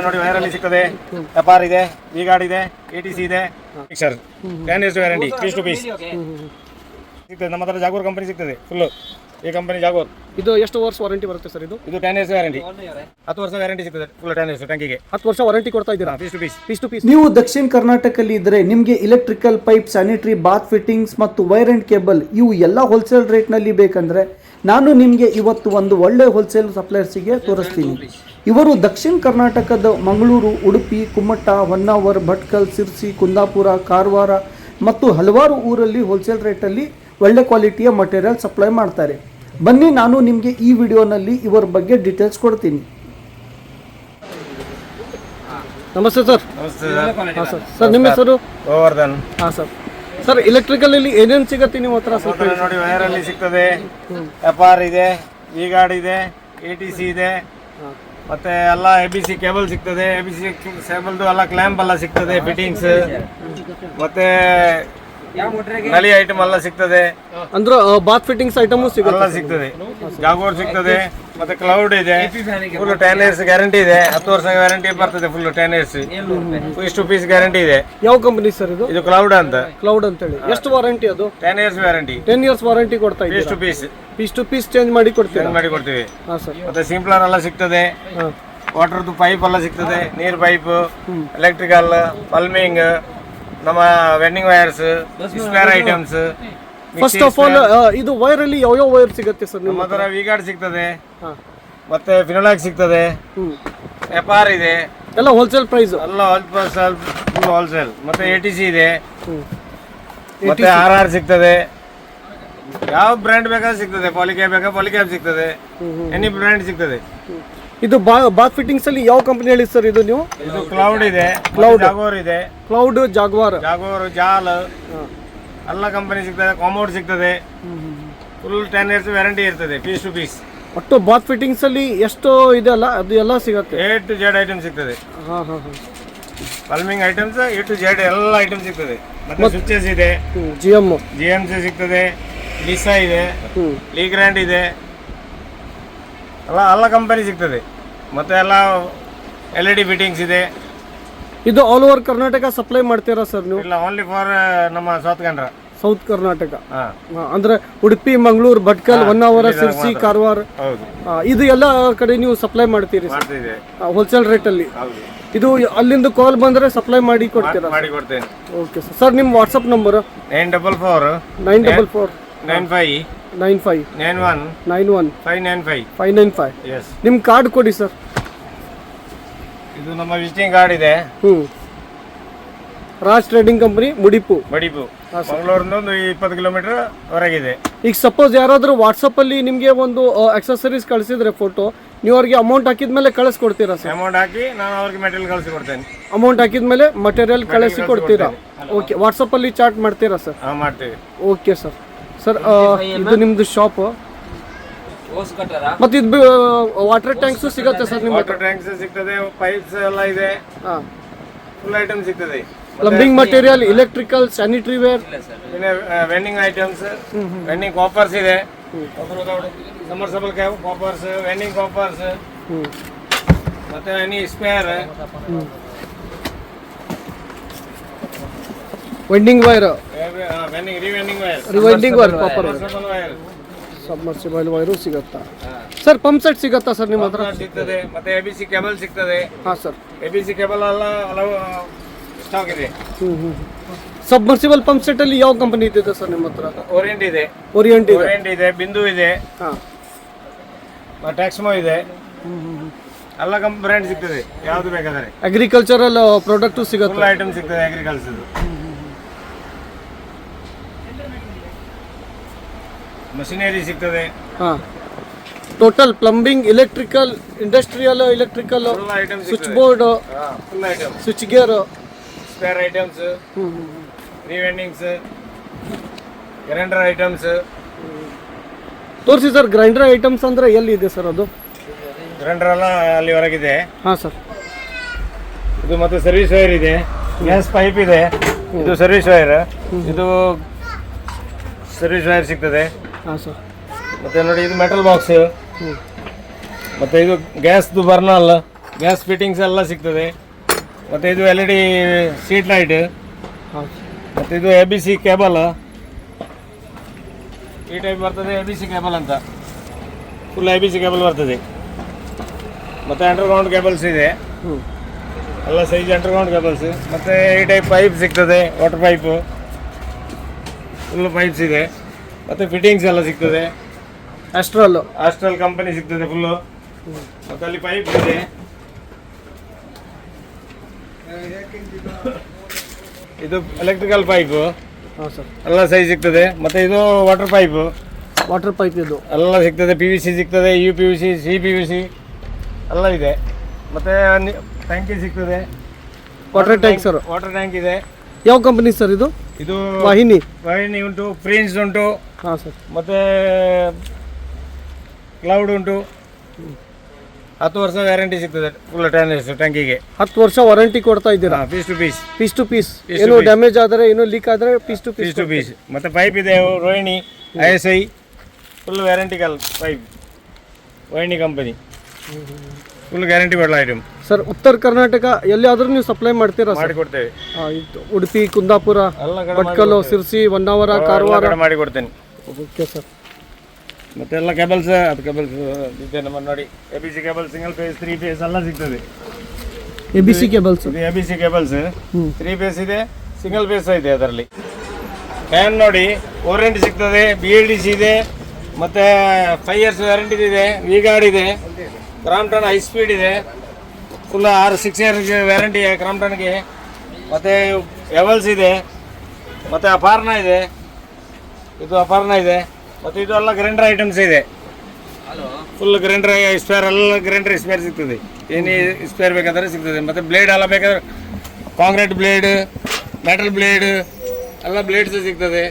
ನೋಡಿ ವೈರಲ್ಲಿ ಸಿಗ್ತದೆ, ಎಫ್ಆರ್ ಇದೆ, ವಿ ಗಾರ್ಡ್ ಇದೆ, ATC ಇದೆ, sir 10 years warranty piece to piece ಸಿಗ್ತದೆ. ನಮ್ಮ ಹತ್ರ ಜಾಗೋರ್ ಕಂಪನಿ ಸಿಗ್ತದೆ ಫುಲ್ಲು. ಈ ಕಂಪನಿ ಜಾಗೋರ್. ಇದು ಎಷ್ಟು ವರ್ಷ ವಾರಂಟಿ ಬರುತ್ತೆ ಸರ್? ಇದು 10 years ವ್ಯಾರಂಟಿ, 10 ವರ್ಷ ವ್ಯಾರಂಟಿ ಸಿಗ್ತದೆ ಫುಲ್ 10 years ಟ್ಯಾಂಕಿಗೆ 10 ವರ್ಷ ವಾರಂಟಿ ಕೊಡ್ತಾ ಇದ್ದೀರಾ piece to piece. Piece to piece. ನೀವು ದಕ್ಷಿಣ ಕರ್ನಾಟಕದಲ್ಲಿ ಇದ್ದರೆ ನಿಮಗೆ electrical pipe, sanitary, bath fittings ಮತ್ತು ವೈರ್ ಅಂಡ್ ಕೇಬಲ್ ಇವು ಎಲ್ಲ ಹೋಲ್ಸೇಲ್ ರೇಟ್ನಲ್ಲಿ ಬೇಕಂದ್ರೆ ನಾನು ನಿಮಗೆ ಇವತ್ತು ಒಂದು ಒಳ್ಳೆ ಹೋಲ್ಸೇಲ್ ಸಪ್ಲೈಯರ್ಸಿಗೆ ತೋರಿಸ್ತೀನಿ. ಇವರು ದಕ್ಷಿಣ ಕರ್ನಾಟಕದ ಮಂಗಳೂರು, ಉಡುಪಿ, ಕುಮ್ಮಟ, ಹೊನ್ನಾವರ, ಭಟ್ಕಲ್, ಸಿರ್ಸಿ, ಕುಂದಾಪುರ, ಕಾರವಾರ ಮತ್ತು ಹಲವಾರು ಊರಲ್ಲಿ ಹೋಲ್ಸೇಲ್ ರೇಟಲ್ಲಿ ಒಳ್ಳೆ ಕ್ವಾಲಿಟಿಯ ಮಟೀರಿಯಲ್ ಸಪ್ಲೈ ಮಾಡ್ತಾರೆ. ಬನ್ನಿ ನಾನು ನಿಮಗೆ ಈ ವಿಡಿಯೋನಲ್ಲಿ ಇವರ ಬಗ್ಗೆ ಡೀಟೇಲ್ಸ್ ಕೊಡ್ತೀನಿ. ನಮಸ್ತೆ ಸರ್. ನಮಸ್ತೆ ಹಾಂ ಸರ್. ಸರ್ ನಿಮ್ಮ ಹೆಸರು? ಗೋವರ್ಧನ್. ಹಾಂ ಸರ್. ಸರ್ ಎಲೆಕ್ಟ್ರಿಕಲ್ ಅಲ್ಲಿ ಏನೇನು ಸಿಗುತ್ತೆ ನಿಮ್ಮ ಹತ್ರ? ಸ್ವಲ್ಪ ನೋಡಿ ವೈರಲ್ಲಿ ಸಿಗ್ತದೆ, ಎಫ್ಆರ್ ಇದೆ, ವಿ ಗಾರ್ಡ್ ಇದೆ, ATC ಇದೆ, ಮತ್ತೆ ಎಲ್ಲ ABC ಕೇಬಲ್ ಸಿಗ್ತದೆ. ABC ಕೇಬಲ್ದು ಎಲ್ಲ ಕ್ಲ್ಯಾಂಪ್ ಎಲ್ಲ ಸಿಗ್ತದೆ, ಫಿಟ್ಟಿಂಗ್ಸ್ ಮತ್ತೆ ನಲಿ ಐಟಮ್ ಎಲ್ಲ ಸಿಗ್ತದೆ. ಅಂದ್ರೆ ಬಾತ್ ಫಿಟ್ಟಿಂಗ್ಸ್ ಐಟಮು ಎಲ್ಲ ಸಿಗ್ತದೆ. ಜಾಗೋರ್ ಸಿಗ್ತದೆ, ಮತ್ತೆ ಕ್ಲೌಡ್ ಇದೆ, ಫುಲ್ 10 years ಗ್ಯಾರಂಟಿ ಇದೆ. 10 ವರ್ಷ ಗ್ಯಾರಂಟಿ ಬರ್ತದೆ full 10 years piece to piece guarantee ಇದೆ. ಯಾವ ಕಂಪನಿ ಸರ್ ಇದು? ಇದು ಕ್ಲೌಡ್ ಅಂತ. ಕ್ಲೌಡ್ ಅಂತ ಹೇಳಿ. ಎಷ್ಟು ವಾರಂಟಿ ಅದು? 10 years ವ್ಯಾರಂಟಿ. 10 years ವಾರಂಟಿ ಕೊಡ್ತಾ ಪೀಸ್ ಇದ್ದೀರಾ? To piece. Piece to piece change ಮಾಡಿ ಕೊಡ್ತೀರಾ? ಮಾಡಿ ಕೊಡ್ತೀವಿ. ಹಾಂ ಸರ್. ಮತ್ತೆ ಸಿಂಪ್ಲರ್ ಎಲ್ಲ ಸಿಗ್ತದೆ, ಹಾಂ. ವಾಟರ್ದು ಪೈಪ್ ಎಲ್ಲ ಸಿಗ್ತದೆ, ನೀರ್ ಪೈಪ್, ಎಲೆಕ್ಟ್ರಿಕಲ್, ಪಲ್ಮಿಂಗ್, ನಮ್ಮ vending wires, spare items. First of all ಇದು ವೈರ್ ಅಲ್ಲಿ ಯಾವ ವೈರ್ ಸಿಗುತ್ತೆ ಸರ್ ನಿಮ್ಮ ನಮ್ಮ ಹತ್ರ ವಿ ಗಾರ್ಡ್ ಸಿಗ್ತದೆ, ಹಾಂ. ಮತ್ತೆ ಫಿನೋಲಾಕ್ ಸಿಗ್ತದೆ, ಎಫ್ಆರ್ ಇದೆ, ಎಲ್ಲ ಹೋಲ್ಸೇಲ್ ಪ್ರೈಸ್. ಎಲ್ಲ ಫುಲ್ ಹೋಲ್ಸೇಲ್. ಮತ್ತೆ ATC ಇದೆ, ಮತ್ತೆ RR ಸಿಗ್ತದೆ. ಯಾವ ಬ್ರ್ಯಾಂಡ್ ಬೇಕಾದ್ರೆ ಸಿಗ್ತದೆ. ಪಾಲಿಕ್ಯಾಬ್ ಬೇಕಾ ಪಾಲಿಕ್ಯಾಬ್ ಸಿಗ್ತದೆ, ಎನಿ ಬ್ರ್ಯಾಂಡ್ ಸಿಗ್ತದೆ. ಇದು ಬಾತ್ ಫಿಟ್ಟಿಂಗ್ಸ್ ಅಲ್ಲಿ ಯಾವ ಕಂಪನಿ ಹೇಳಿ ಸರ್ ಇದು ನೀವು? ಇದು ಕ್ಲೌಡ್ ಇದೆ, ಜಾಗೋರ್ ಇದೆ, ಕ್ಲೌಡ್, ಜಾಗ್ವಾರ್, ಜಾಲ್ ಎಲ್ಲ ಕಂಪನಿ ಸಿಗ್ತದೆ. ಕಾಮೋಡ್ ಸಿಗ್ತದೆ, ಫುಲ್ 10 years ವ್ಯಾರಂಟಿ ಇರ್ತದೆ ಪೀಸ್ ಟು ಪೀಸ್. ಒಟ್ಟು ಬಾತ್ ಫಿಟ್ಟಿಂಗ್ಸ್ ಅಲ್ಲಿ ಎಷ್ಟು ಇದೆ ಅಲ್ಲ ಅದು ಎಲ್ಲ ಸಿಗುತ್ತೆ. A to Z ಐಟಮ್ ಸಿಗ್ತದೆ. ಹಾಂ ಹಾಂ ಹಾಂ. ಪಲ್ಮಿಂಗ್ ಐಟಮ್ಸ್ A to Z ಎಲ್ಲ ಐಟಮ್ ಸಿಗ್ತದೆ. ಮತ್ತೆ ಸ್ವಿಚಸ್ ಇದೆ, GMC ಸಿಗ್ತದೆ, ಲಿಸಾ ಇದೆ, ಲೀಗ್ರ್ಯಾಂಡ್ ಇದೆ, ಎಲ್ಲ ಕಂಪನಿ ಸಿಗ್ತದೆ. ಮತ್ತೆ ಎಲ್ಲ LED ಫಿಟ್ಟಿಂಗ್ಸ್ ಇದೆ. ಇದು ಆಲ್ ಓವರ್ ಕರ್ನಾಟಕ ಸಪ್ಲೈ ಮಾಡ್ತೀರಾ ಸರ್ ನೀವು? ಇಲ್ಲ, ಓನ್ಲಿ ಫಾರ್ ನಮ್ಮ ಸೌತ್ ಕರ್ನಾಟಕ. ಅಂದ್ರೆ ಉಡುಪಿ, ಮಂಗಳೂರು, ಭಟ್ಕಲ್, ಹೊನ್ನಾವರ, ಸಿರ್ಸಿ, ಕಾರವಾರ, ಇದು ಎಲ್ಲ ಕಡೆ ನೀವು ಸಪ್ಲೈ ಮಾಡ್ತೀರಿ ಹೋಲ್ಸೇಲ್ ರೇಟ್ ಅಲ್ಲಿ? ಇದು ಅಲ್ಲಿಂದ ಕಾಲ್ ಬಂದ್ರೆ ಸಪ್ಲೈ ಮಾಡಿ ಕೊಡ್ತೀರಾ? Okay sir. ಸರ್ ನಿಮ್ಮ ವಾಟ್ಸಪ್ ನಂಬರ್? 944 95 91 595. ನಿಮ್ಮ ಕಾರ್ಡ್ ಕೊಡಿ ಸರ್. ಇದು ನಮ್ಮ ವಿಸಿಟಿಂಗ್ ಕಾರ್ಡ್ ಇದೆ. ರಾಜ್ ಟ್ರೇಡಿಂಗ್ ಕಂಪನಿ, ಮುಡಿಪು, ಮಂಗಳೂರಿಂದ ಒಂದು 20 ಕಿಲೋಮೀಟರ್ ಹೊರಗಿದೆ. ಈಗ ಸಪೋಸ್ ಯಾರಾದ್ರೂ ವಾಟ್ಸಪ್ ಅಲ್ಲಿ ನಿಮ್ಗೆ ಒಂದು ಅಕ್ಸೆಸರೀಸ್ ಕಳಿಸಿದ್ರೆ ಫೋಟೋ, ನೀವು ಅವ್ರಿಗೆ ಅಮೌಂಟ್ ಹಾಕಿದ್ಮೇಲೆ ಕಳಿಸ್ಕೊಡ್ತೀರಾ ಸರ್? ಅಮೌಂಟ್ ಹಾಕಿ ನಾನು ಅವ್ರಿಗೆ ಮೆಟೀರಿಯಲ್ ಕಳಿಸಿ ಕೊಡ್ತೇನೆ. ಅಮೌಂಟ್ ಹಾಕಿದ್ಮೇಲೆ ಮಟೀರಿಯಲ್ ಕಳಿಸಿ ಕೊಡ್ತೀರಾ? ಓಕೆ. ವಾಟ್ಸಪ್ ಅಲ್ಲಿ ಚಾಟ್ ಮಾಡ್ತೀರಾ ಸರ್? ಮಾಡ್ತೀವಿ. Okay sir. ಸರ್ ಇದು ನಿಮ್ದು ಶಾಪ್, ಮತ್ತೆ ಇದು ವಾಟರ್ ಟ್ಯಾಂಕ್ಸ್ ಸಿಗುತ್ತೆ ಸರ್? ನಿಮ್ಮ ವಾಟರ್ ಟ್ಯಾಂಕ್ಸ್ ಸಿಗ್ತದೆ, ಪೈಪ್ಸ್ ಎಲ್ಲ ಇದೆ, ಫುಲ್ ಐಟಮ್ ಸಿಗ್ತದೆ. Plumbing material, electrical, sanitary ware, winding items, winding coppers ಇದೆ, ಸಮರ್ಸಬಲ್ ಕಾಪರ್ಸ್, ವೆಂಡಿಂಗ್ ಕಾಪರ್ಸ್, ಮತ್ತೆ any spare, winding wire, rewinding wire, copper wire, submersible wire ಸಿಗುತ್ತಾ sir? Pump set ಸಿಗುತ್ತಾ sir ನಿಮ್ಮ ಹತ್ರ? ಸಿಗ್ತದೆ. ಮತ್ತೆ ABC ಕೇಬಲ್ ಸಿಗ್ತದೆ. ಹಾಂ ಸರ್. ABC ಕೇಬಲ್ ಎಲ್ಲ ಹಲವು ಸ್ಟಾಕ್ ಇದೆ. ಸಬ್ಮರ್ಸಿಬಲ್ ಪಂಪ್ ಸೆಟ್ ಅಲ್ಲಿ ಯಾವ ಕಂಪನಿ ಇದೆ ಸರ್ ನಿಮ್ಮ ಹತ್ರ? ಓರಿಯಂಟ್ ಇದೆ, ಬಿಂದು ಇದೆ, ಟ್ಯಾಕ್ಸ್ಮೋ ಇದೆ, ಎಲ್ಲ ಬ್ರ್ಯಾಂಡ್ ಸಿಗ್ತದೆ. ಯಾವ್ದು ಬೇಕಾದ್ರೆ ಅಗ್ರಿಕಲ್ಚರಲ್ ಪ್ರಾಡಕ್ಟ್ ಸಿಗುತ್ತೆ, ಫುಲ್ ಐಟಮ್ ಸಿಗ್ತದೆ. ಅಗ್ರಿಕಲ್ಚರ್ ಮಷಿನರಿ ಸಿಗ್ತದೆ. Total plumbing, electrical, industrial electrical, switch board, switch gear, spare items, rewindings, grinder items. ತೋರಿಸಿ ಸರ್. ಗ್ರೈಂಡರ್ ಐಟಮ್ಸ್ ಅಂದ್ರೆ ಎಲ್ಲಿ ಇದೆ ಸರ್ ಅದು? ಗ್ರೈಂಡರ್ ಎಲ್ಲ ಅಲ್ಲಿ ಹೊರಗಿದೆ. ಹಾಂ ಸರ್. ಇದು ಮತ್ತೆ ಸರ್ವಿಸ್ ವೈರ್ ಇದೆ, ಗ್ಯಾಸ್ ಪೈಪ್ ಇದೆ, ಇದು ಸರ್ವಿಸ್ ವೈರ್, ಇದು ಸರ್ವಿಸ್ ವೈರ್ ಸಿಗ್ತದೆ. ಹಾಂ ಸರ್. ಮತ್ತೆ ನೋಡಿ ಇದು ಮೆಟಲ್ ಬಾಕ್ಸ್, ಮತ್ತೆ ಇದು ಗ್ಯಾಸ್ದು ಬರ್ನಲ್, ಗ್ಯಾಸ್ ಫಿಟ್ಟಿಂಗ್ಸ್ ಎಲ್ಲ ಸಿಗ್ತದೆ. ಮತ್ತು ಇದು LED ಸೀಟ್ ಲೈಟ್, ಹಾಂ ಮತ್ತು ಇದು ABC ಕೇಬಲ್, ಈ ಟೈಪ್ ಬರ್ತದೆ ABC ಕೇಬಲ್ ಅಂತ, ಫುಲ್ ABC ಕೇಬಲ್ ಬರ್ತದೆ. ಮತ್ತು ಅಂಡರ್ಗ್ರೌಂಡ್ ಕೇಬಲ್ಸ್ ಇದೆ, ಹ್ಞೂ ಎಲ್ಲ ಸೈಜ್ ಅಂಡರ್ಗ್ರೌಂಡ್ ಕೇಬಲ್ಸ್. ಮತ್ತು ಈ ಟೈಪ್ ಪೈಪ್ ಸಿಗ್ತದೆ, ವಾಟರ್ ಪೈಪು, ಫುಲ್ ಪೈಪ್ಸ್ ಇದೆ. ಮತ್ತು ಫಿಟ್ಟಿಂಗ್ಸ್ ಎಲ್ಲ ಸಿಗ್ತದೆ. ಆಸ್ಟ್ರಲ್ ಕಂಪನಿ ಸಿಗ್ತದೆ ಫುಲ್ಲು. ಮತ್ತು ಅಲ್ಲಿ ಪೈಪ್ ಇದೆ, ಇದು ಎಲೆಕ್ಟ್ರಿಕಲ್ ಪೈಪು, ಹಾಂ ಸರ್. ಎಲ್ಲ ಸೈಜ್ ಸಿಗ್ತದೆ. ಮತ್ತು ಇದು ವಾಟರ್ ಪೈಪು ಇದು ಎಲ್ಲ ಸಿಗ್ತದೆ. PVC ಸಿಗ್ತದೆ, UPVC, CPVC ಎಲ್ಲ ಇದೆ. ಮತ್ತು ಟ್ಯಾಂಕಿ ಸಿಗ್ತದೆ, water tank sir. Water tank ಇದೆ. ಯಾವ ಕಂಪನಿ ಸರ್ ಇದು? ಇದು ವಾಹಿನಿ ಉಂಟು, ಪ್ರಿನ್ಸ್ ಉಂಟು, ಹಾಂ ಸರ್. ಮತ್ತು ಕ್ಲೌಡ್ ಉಂಟು. 10 ವರ್ಷ ವ್ಯಾರಂಟಿ ಸಿಗ್ತದೆ ಫುಲ್ ಟ್ಯಾಂಕಿಗೆ. 10 ವರ್ಷ ವಾರಂಟಿ ಕೊಡ್ತಾ ಇದ್ದೀರಾ? ಪೀಸ್ ಟು ಪೀಸ್ ಏನು ಡ್ಯಾಮೇಜ್ ಆದರೆ ಏನು ಲೀಕ್ ಆದರೆ ಪೀಸ್ ಟು ಪೀಸ್. ಮತ್ತು ಪೈಪ್ ಇದೆ ರೋಹಿಣಿ ISI, ಫುಲ್ ವ್ಯಾರಂಟಿಕಲ್ pipe, Rohini company, full guarantee ಬರಲ್ಲ ಐಟಮ್ ಸರ್. ಉತ್ತರ ಕರ್ನಾಟಕ ಎಲ್ಲಿಯಾದ್ರೂ ನೀವು ಸಪ್ಲೈ ಮಾಡ್ತೀರಾ? ಮಾಡಿಕೊಡ್ತೇವೆ. ಉಡುಪಿ, ಕುಂದಾಪುರ, ಭಟ್ಕಲ್, ಸಿರ್ಸಿ, ಹೊನ್ನಾವರ, ಕಾರವಾರ ಮಾಡಿಕೊಡ್ತೇನೆ. Okay sir. ಮತ್ತೆ ಎಲ್ಲ ಕೇಬಲ್ಸ್, ಅದು ಕೇಬಲ್ಸ್ ಇದೆ ನಮ್ಮ ನೋಡಿ. ABC cable, single phase, 3 phase ಎಲ್ಲ ಸಿಗ್ತದೆ. ABC ಕೇಬಲ್ಸ್, ಇದು ABC ಕೇಬಲ್ಸ್ 3 ಫೇಸ್ ಇದೆ, ಸಿಂಗಲ್ ಫೇಸ್ ಇದೆ. ಅದರಲ್ಲಿ ಫ್ಯಾನ್ ನೋಡಿ, ವಾರಂಟಿ ಸಿಗ್ತದೆ, BLDC ಇದೆ, ಮತ್ತು 5 ಇಯರ್ಸ್ ವ್ಯಾರಂಟಿ ಇದೆ, V-Guard ಇದೆ, ಕ್ರಾಂಪ್ಟನ್ ಹೈ ಸ್ಪೀಡ್ ಇದೆ, ಫುಲ್ 6 ಇಯರ್ಸ್ ವ್ಯಾರಂಟಿ ಕ್ರಾಂಪ್ಟನ್ಗೆ. ಮತ್ತು ಎವಲ್ಸ್ ಇದೆ, ಮತ್ತು ಅಪಾರ್ನ ಇದೆ, ಇದು ಅಪಾರ್ನ ಇದೆ. ಮತ್ತು ಇದು ಎಲ್ಲ ಗ್ರೈಂಡರ್ ಐಟಮ್ಸ್ ಇದೆ, ಫುಲ್ ಗ್ರೈಂಡರ್ ಸ್ಪೇರ್, ಎಲ್ಲ ಗ್ರೈಂಡರ್ ಸ್ಪೇರ್ ಸಿಗ್ತದೆ. ಏನೇ ಸ್ಪೇರ್ ಬೇಕಾದರೆ ಸಿಗ್ತದೆ. ಮತ್ತು ಬ್ಲೇಡ್ ಎಲ್ಲ ಬೇಕಾದ್ರೆ ಕಾಂಕ್ರೀಟ್ ಬ್ಲೇಡ್, ಮೆಟಲ್ ಬ್ಲೇಡ್ ಎಲ್ಲ ಬ್ಲೇಡ್ಸ್ ಸಿಗ್ತದೆ.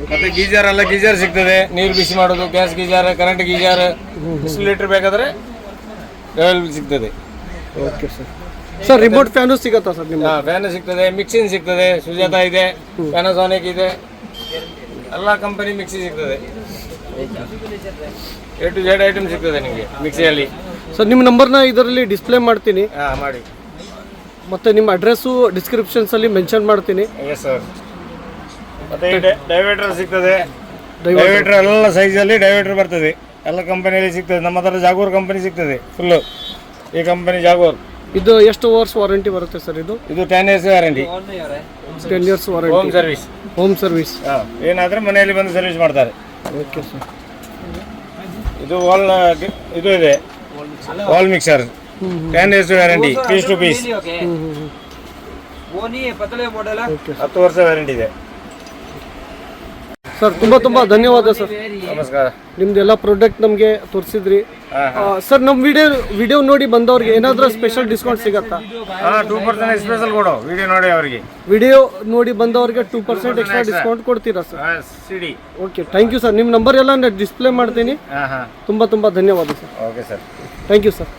ಮತ್ತು ಗೀಜರ್ ಎಲ್ಲ ಗೀಜರ್ ಸಿಗ್ತದೆ, ನೀರು ಬಿಸಿ ಮಾಡೋದು, gas geyser, current geyser, litre ಬೇಕಾದರೆ ಸಿಗ್ತದೆ. Okay sir. Sir remote fan ಸಿಗುತ್ತಾ ಸರ್? ನಿಮ್ಮ ಫ್ಯಾನ್ ಸಿಗ್ತದೆ, ಮಿಕ್ಸಿನ್ ಸಿಗ್ತದೆ, ಸುಜಾತ ಇದೆ, ಪ್ಯಾನಾಸೋನಿಕ್ ಇದೆ, ಎಲ್ಲ ಕಂಪನಿ ಮಿಕ್ಸಿ ಸಿಗ್ತದೆ. A to Z ಐಟಮ್ ಸಿಗ್ತದೆ ನಿಮಗೆ ಮಿಕ್ಸಿಯಲ್ಲಿ. ಸರ್ ನಿಮ್ಮ ನಂಬರ್ನ ಇದರಲ್ಲಿ ಡಿಸ್ಪ್ಲೇ ಮಾಡ್ತೀನಿ, ಮಾಡಿ. ಮತ್ತು ನಿಮ್ಮ ಅಡ್ರೆಸ್ಸು ಡಿಸ್ಕ್ರಿಪ್ಷನ್ಸಲ್ಲಿ ಮೆನ್ಷನ್ ಮಾಡ್ತೀನಿ. Yes sir. ಮತ್ತು ಡೈವರ್ಟರ್ ಸಿಗ್ತದೆ, ಡೈವರ್ಟರ್ ಎಲ್ಲ ಸೈಜಲ್ಲಿ ಡೈವರ್ಟರ್ ಬರ್ತದೆ, ಎಲ್ಲ ಕಂಪನಿಯಲ್ಲಿ ಸಿಗ್ತದೆ. ನಮ್ಮ ಹತ್ರ ಜಾಗೋರ್ ಕಂಪನಿ ಸಿಗ್ತದೆ ಫುಲ್ಲು, ಈ ಕಂಪನಿ ಜಾಗೋರ್. ಇದು ಎಷ್ಟು ವರ್ಷ ವಾರಂಟಿ ಬರುತ್ತೆ ಸರ್? ಇದು 10 years warranty, 10 years warranty. Home service ಏನಾದರೆ ಮನೆಯಲ್ಲಿ ಬಂದು ಸರ್ವಿಸ್ ಮಾಡ್ತಾರೆ. Okay sir. ಇದು ಇದು ಇದೆ wall mixer, 10 years warranty, piece to piece, 10 ವರ್ಷ ವ್ಯಾರಂಟಿ ಇದೆ. ಸರ್ ತುಂಬ ಧನ್ಯವಾದ ಸರ್. ನಮಸ್ಕಾರ. ನಿಮ್ದೆಲ್ಲ ಪ್ರಾಡಕ್ಟ್ ನಮಗೆ ತೋರಿಸಿದ್ರಿ ಸರ್. ನಮ್ಮ ವಿಡಿಯೋ ನೋಡಿ ಬಂದವ್ರಿಗೆ ಏನಾದರೂ ಸ್ಪೆಷಲ್ ಡಿಸ್ಕೌಂಟ್ ಸಿಗತ್ತಾ? 2% ಸ್ಪೆಷಲ್ ಕೊಡು ವಿಡಿಯೋ ನೋಡಿ ಅವರಿಗೆ. ವಿಡಿಯೋ ನೋಡಿ ಬಂದವ್ರಿಗೆ 2% ಎಕ್ಸ್ಟ್ರಾ ಡಿಸ್ಕೌಂಟ್ ಕೊಡ್ತೀರಾ ಸರ್? ಸಿಡಿ. Okay, thank you sir. ನಿಮ್ಮ ನಂಬರ್ ಎಲ್ಲ ನಾನು ಡಿಸ್ಪ್ಲೇ ಮಾಡ್ತೀನಿ. ತುಂಬ ಧನ್ಯವಾದ sir. Okay sir, thank you sir.